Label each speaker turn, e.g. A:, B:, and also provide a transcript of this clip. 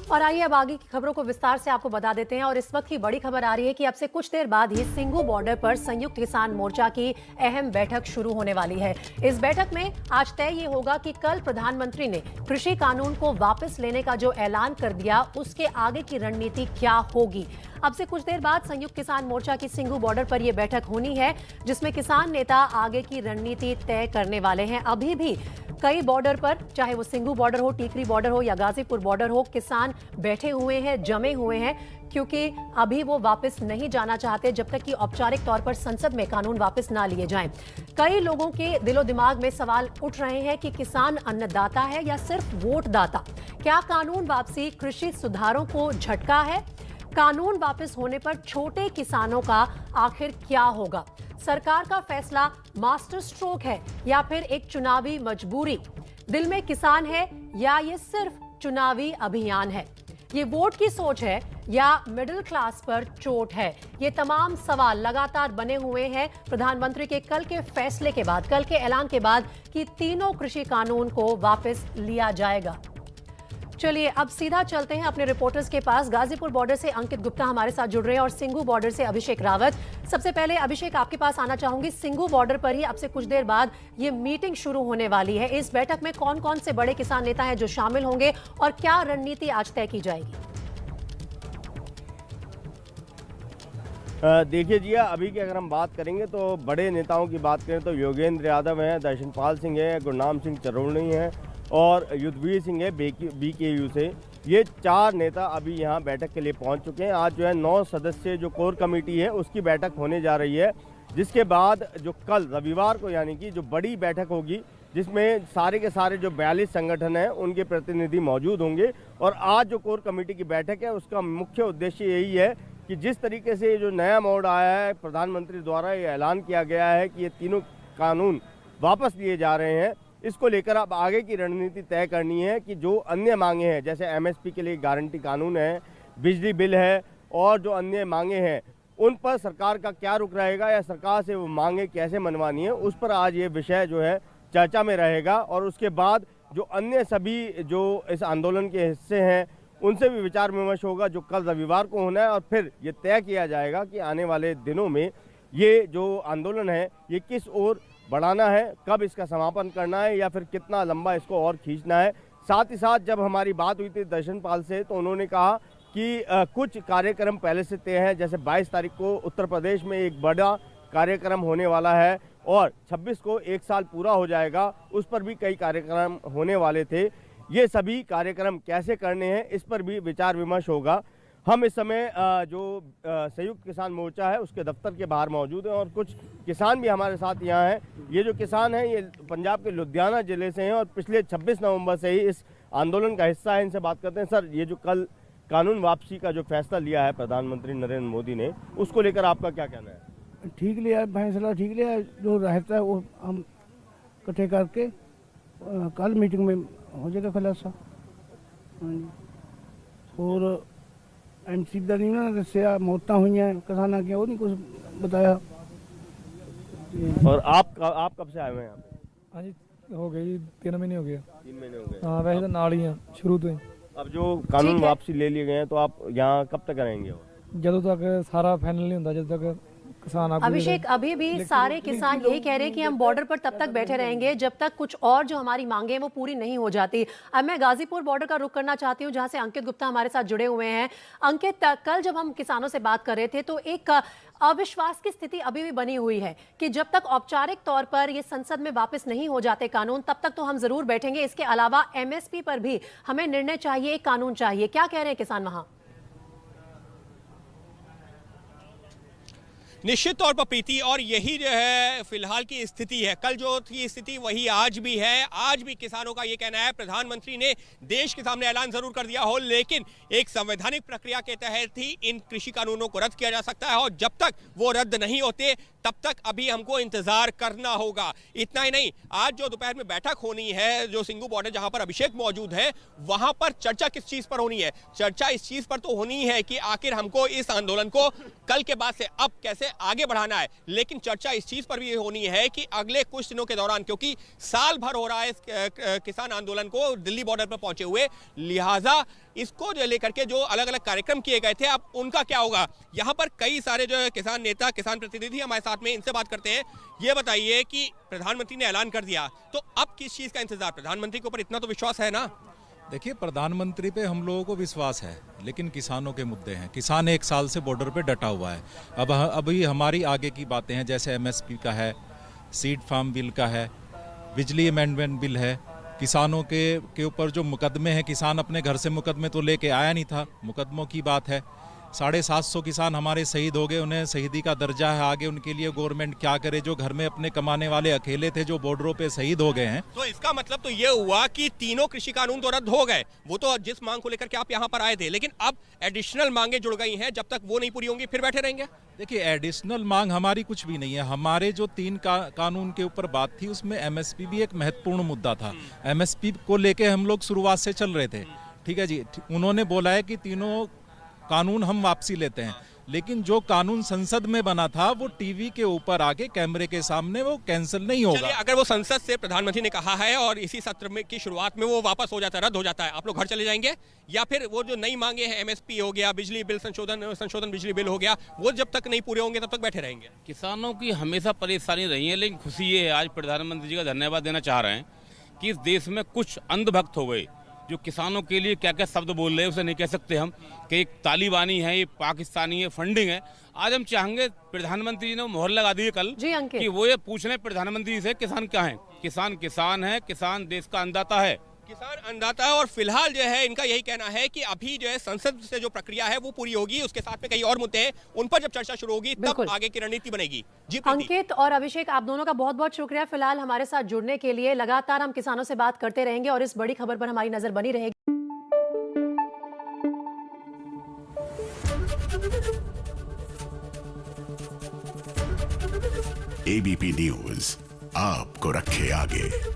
A: और आइए अब आगे की खबरों को विस्तार से आपको बता देते हैं। और इस वक्त की बड़ी खबर आ रही है कि अब से कुछ देर बाद ही सिंघू बॉर्डर पर संयुक्त किसान मोर्चा की अहम बैठक शुरू होने वाली है। इस बैठक में आज तय ये होगा कि कल प्रधानमंत्री ने कृषि कानून को वापस लेने का जो ऐलान कर दिया उसके आगे की रणनीति क्या होगी। अब से कुछ देर बाद संयुक्त किसान मोर्चा की सिंघू बॉर्डर पर यह बैठक होनी है, जिसमें किसान नेता आगे की रणनीति तय करने वाले हैं। अभी भी कई बॉर्डर पर, चाहे वो सिंघू बॉर्डर हो, टीकरी बॉर्डर हो या गाजीपुर बॉर्डर हो, किसान बैठे हुए हैं, जमे हुए हैं, क्योंकि अभी वो वापस नहीं जाना चाहते जब तक कि औपचारिक तौर पर संसद में कानून वापस ना लिए जाएं। कई लोगों के दिलो दिमाग में सवाल उठ रहे हैं कि किसान अन्नदाता है या सिर्फ वोट दाता। क्या कानून वापसी कृषि सुधारों को झटका है? कानून वापस होने पर छोटे किसानों का आखिर क्या होगा? सरकार का फैसला मास्टर स्ट्रोक है या फिर एक चुनावी मजबूरी? दिल में किसान है या ये सिर्फ चुनावी अभियान है? ये वोट की सोच है या मिडिल क्लास पर चोट है? ये तमाम सवाल लगातार बने हुए हैं प्रधानमंत्री के कल के फैसले के बाद, कल के ऐलान के बाद कि तीनों कृषि कानून को वापस लिया जाएगा। चलिए अब सीधा चलते हैं अपने रिपोर्टर्स के पास। गाजीपुर बॉर्डर से अंकित गुप्ता हमारे साथ जुड़ रहे हैं और सिंघू बॉर्डर से अभिषेक रावत। सबसे पहले अभिषेक, आपके पास आना चाहूंगी। सिंघू बॉर्डर पर ही अब से कुछ देर बाद ये मीटिंग शुरू होने वाली है। इस बैठक में कौन कौन से बड़े किसान नेता हैं जो शामिल होंगे और क्या रणनीति आज तय की जाएगी?
B: देखिए जी, अभी की अगर हम बात करेंगे तो बड़े नेताओं की बात करें तो योगेंद्र यादव हैं, दर्शनपाल सिंह है, गुरनाम सिंह चरोनी हैं और युद्धवीर सिंह है BKU से। ये 4 नेता अभी यहाँ बैठक के लिए पहुँच चुके हैं। आज जो है 9 सदस्य जो कोर कमेटी है उसकी बैठक होने जा रही है, जिसके बाद जो कल रविवार को यानी कि जो बड़ी बैठक होगी, जिसमें सारे के सारे जो 42 संगठन हैं उनके प्रतिनिधि मौजूद होंगे। और आज जो कोर कमेटी की बैठक है उसका मुख्य उद्देश्य यही है कि जिस तरीके से जो नया मोड़ आया है, प्रधानमंत्री द्वारा ये ऐलान किया गया है कि ये तीनों कानून वापस लिए जा रहे हैं, इसको लेकर अब आगे की रणनीति तय करनी है कि जो अन्य मांगे हैं, जैसे MSP के लिए गारंटी कानून है, बिजली बिल है और जो अन्य मांगे हैं, उन पर सरकार का क्या रुख रहेगा या सरकार से वो मांगे कैसे मनवानी है, उस पर आज ये विषय जो है चर्चा में रहेगा। और उसके बाद जो अन्य सभी जो इस आंदोलन के हिस्से हैं उनसे भी विचार विमर्श होगा, जो कल रविवार को होना है। और फिर ये तय किया जाएगा कि आने वाले दिनों में ये जो आंदोलन है ये किस ओर बढ़ाना है, कब इसका समापन करना है या फिर कितना लंबा इसको और खींचना है। साथ ही साथ जब हमारी बात हुई थी दर्शनपाल से तो उन्होंने कहा कि कुछ कार्यक्रम पहले से तय हैं, जैसे 22 तारीख को उत्तर प्रदेश में एक बड़ा कार्यक्रम होने वाला है और 26 को 1 साल पूरा हो जाएगा, उस पर भी कई कार्यक्रम होने वाले थे। ये सभी कार्यक्रम कैसे करने हैं इस पर भी विचार विमर्श होगा। हम इस समय जो संयुक्त किसान मोर्चा है उसके दफ्तर के बाहर मौजूद हैं और कुछ किसान भी हमारे साथ यहाँ हैं। ये जो किसान हैं ये पंजाब के लुधियाना जिले से हैं और पिछले 26 नवंबर से ही इस आंदोलन का हिस्सा है। इनसे बात करते हैं। सर, ये जो कल कानून वापसी का जो फैसला लिया है प्रधानमंत्री नरेंद्र मोदी ने, उसको लेकर आपका क्या कहना है?
C: ठीक लिया है फैसला, ठीक लिया है। जो रहता है वो हम इकट्ठे करके कल मीटिंग में हो जाएगा खुलासा। और MSP ਦਾ नहीं ना दसिया, मौत हुई हैं किसानों की, वो नहीं कुछ बताया।
B: और आप कब से आए हुए हैं यहाँ पे?
D: हाँ जी, हो गए 3 महीने हो गए।
B: 3 महीने हो गए।
D: हाँ, वैसे तो नाल ही हैं शुरू तो ही।
B: अब जो कानून वापसी ले लिए गए हैं तो आप यहाँ कब तक रहेंगे?
D: जब तक सारा फाइनल नहीं होता, जब तक किसान।
A: अभिषेक, अभी भी सारे किसान यही कह रहे हैं कि हम बॉर्डर पर तब तक बैठे रहेंगे जब तक कुछ और जो हमारी मांगे हैं वो पूरी नहीं हो जाती। अब मैं गाजीपुर बॉर्डर का रुख करना चाहती हूं, जहां से अंकित गुप्ता हमारे साथ जुड़े हुए हैं। अंकित, कल जब हम किसानों से बात कर रहे थे तो एक अविश्वास की स्थिति अभी भी बनी हुई है कि जब तक औपचारिक तौर पर ये संसद में वापस नहीं हो जाते कानून, तब तक तो हम जरूर बैठेंगे। इसके अलावा MSP पर भी हमें निर्णय चाहिए, एक कानून चाहिए। क्या कह रहे हैं किसान वहां?
E: निश्चित तौर पर प्रीति, और यही जो है फिलहाल की स्थिति है। कल जो थी स्थिति वही आज भी है। आज भी किसानों का ये कहना है प्रधानमंत्री ने देश के सामने ऐलान जरूर कर दिया हो, लेकिन एक संवैधानिक प्रक्रिया के तहत ही इन कृषि कानूनों को रद्द किया जा सकता है और जब तक वो रद्द नहीं होते तब तक अभी हमको इंतजार करना होगा। इतना ही नहीं, आज जो दोपहर में बैठक होनी है, जो सिंघू बॉर्डर जहां पर अभिषेक मौजूद है, वहां पर चर्चा किस चीज पर होनी है? चर्चा इस चीज पर तो होनी है कि आखिर हमको इस आंदोलन को कल के बाद से अब कैसे आगे बढ़ाना है। लेकिन चर्चा इस चीज पर भी होनी है कि अगले कुछ दिनों के दौरान, क्योंकि साल भर हो रहा है इस किसान आंदोलन को दिल्ली बॉर्डर पर पहुंचे हुए, लिहाजा इसको जो लेकर के जो अलग अलग कार्यक्रम किए गए थे, अब उनका क्या होगा। यहाँ पर कई सारे जो किसान नेता, किसान प्रतिनिधि हमारे साथ में, इनसे बात करते हैं। ये बताइए कि प्रधानमंत्री ने ऐलान कर दिया, तो अब किस चीज का इंतजार? प्रधानमंत्री के ऊपर इतना तो विश्वास है ना?
F: देखिए, प्रधानमंत्री पे हम लोगों को विश्वास है, लेकिन किसानों के मुद्दे हैं। किसान 1 साल से बॉर्डर पे डटा हुआ है। अब अभी हमारी आगे की बातें हैं, जैसे एमएसपी का है, सीड फार्म बिल का है, बिजली अमेंडमेंट बिल है। किसानों के ऊपर जो मुकदमे हैं, किसान अपने घर से मुकदमे तो लेके आया नहीं था, मुकदमों की बात है। 750 किसान हमारे शहीद हो गए, उन्हें शहीदी का दर्जा है। आगे उनके लिए गवर्नमेंट क्या करे? जो घर में अपने कमाने वाले अकेले थे, जो बॉर्डरों पे शहीद हो गए हैं।
E: तो इसका मतलब तो ये हुआ कि तीनों कृषि कानून तो रद्द हो गए, वो तो जिस मांग को लेकर के आप यहाँ पर आए थे, लेकिन अब एडिशनल मांगे जुड़ गई हैं। जब तक वो नहीं पूरी होंगी फिर बैठे रहेंगे?
F: देखिए, एडिशनल मांग हमारी कुछ भी नहीं है। हमारे जो 3 कानून के ऊपर बात थी, उसमें एमएसपी भी एक महत्वपूर्ण मुद्दा था। एमएसपी को लेके हम लोग शुरुआत से चल रहे थे, ठीक है जी। उन्होंने बोला है कि तीनों कानून हम वापसी लेते हैं, लेकिन जो कानून संसद में बना था वो टीवी के ऊपर आके कैमरे के सामने वो कैंसिल नहीं होगा।
E: अगर वो संसद से प्रधानमंत्री ने कहा है और इसी सत्र में की शुरुआत में वो वापस हो जाता है, रद्द हो जाता है, आप लोग घर चले जाएंगे? या फिर वो जो नई मांगे हैं, एमएसपी हो गया, बिजली बिल संशोधन बिजली बिल हो गया, वो जब तक नहीं पूरे होंगे तब तक बैठे रहेंगे?
G: किसानों की हमेशा परेशानी रही है, लेकिन खुशी ये है, आज प्रधानमंत्री जी का धन्यवाद देना चाह रहे हैं कि इस देश में कुछ अंधभक्त हो गए जो किसानों के लिए क्या क्या शब्द बोल रहे हैं, उसे नहीं कह सकते हम कि एक तालिबानी है, ये पाकिस्तानी है, फंडिंग है। आज हम चाहेंगे, प्रधानमंत्री जी ने मोहर लगा दी है कल कि वो ये पूछ रहे प्रधानमंत्री जी से, किसान क्या है? किसान किसान है, किसान देश का अन्नदाता है। किसान अन्नदाता है। और फिलहाल जो है इनका यही कहना है कि अभी जो है संसद से जो प्रक्रिया है वो पूरी होगी, उसके साथ में कई और मुद्दे हैं, उन पर जब चर्चा शुरू होगी तब आगे की रणनीति बनेगी। जी
A: अंकित और अभिषेक, आप दोनों का बहुत बहुत शुक्रिया फिलहाल हमारे साथ जुड़ने के लिए। लगातार हम किसानों से बात करते रहेंगे और इस बड़ी खबर पर हमारी नजर बनी रहेगी।
H: एबीपी न्यूज आपको रखे आगे।